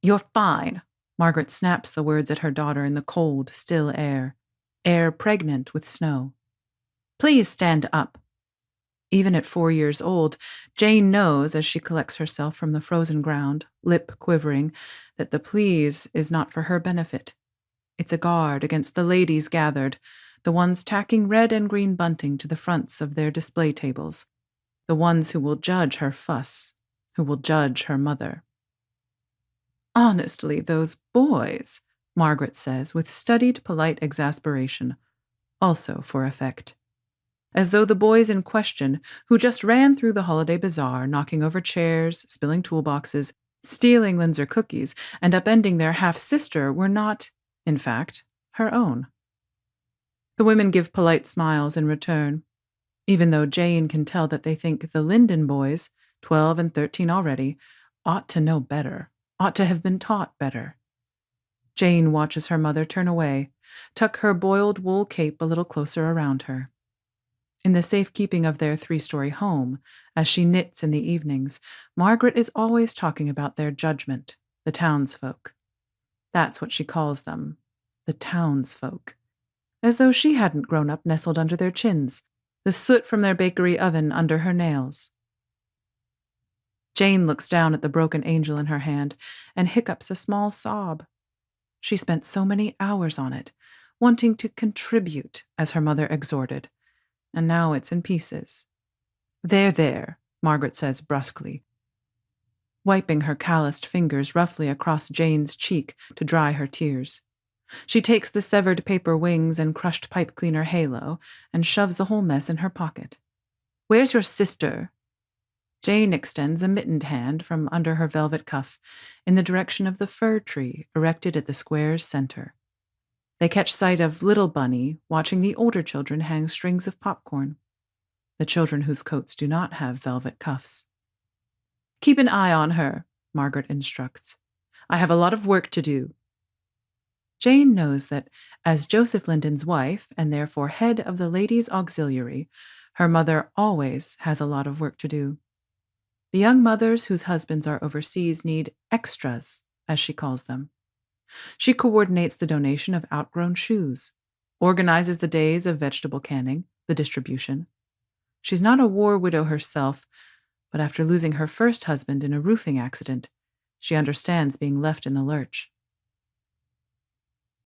You're fine. Margaret snaps the words at her daughter in the cold, still air pregnant with snow. Please stand up. Even at 4 years old, Jayne knows as she collects herself from the frozen ground, lip quivering, that the please is not for her benefit. It's a guard against the ladies gathered, the ones tacking red and green bunting to the fronts of their display tables, the ones who will judge her fuss, who will judge her mother. Honestly, those boys, Margaret says with studied polite exasperation, also for effect. As though the boys in question, who just ran through the holiday bazaar, knocking over chairs, spilling toolboxes, stealing Linzer cookies, and upending their half-sister, were not, in fact, her own. The women give polite smiles in return, even though Jayne can tell that they think the Linden boys, 12 and 13 already, ought to know better, ought to have been taught better. Jayne watches her mother turn away, tuck her boiled wool cape a little closer around her. In the safekeeping of their 3-story home, as she knits in the evenings, Margaret is always talking about their judgment, the townsfolk. That's what she calls them, the townsfolk. As though she hadn't grown up nestled under their chins, the soot from their bakery oven under her nails. Jayne looks down at the broken angel in her hand and hiccups a small sob. She spent so many hours on it, wanting to contribute, as her mother exhorted, and now it's in pieces. There, Margaret says brusquely, wiping her calloused fingers roughly across Jayne's cheek to dry her tears. She takes the severed paper wings and crushed pipe cleaner halo and shoves the whole mess in her pocket. Where's your sister? Jayne extends a mittened hand from under her velvet cuff in the direction of the fir tree erected at the square's center. They catch sight of little Bunny watching the older children hang strings of popcorn, the children whose coats do not have velvet cuffs. Keep an eye on her, Margaret instructs. I have a lot of work to do. Jayne knows that, as Joseph Linden's wife and therefore head of the Ladies' Auxiliary, her mother always has a lot of work to do. The young mothers whose husbands are overseas need extras, as she calls them. She coordinates the donation of outgrown shoes, organizes the days of vegetable canning, the distribution. She's not a war widow herself, but after losing her first husband in a roofing accident, she understands being left in the lurch.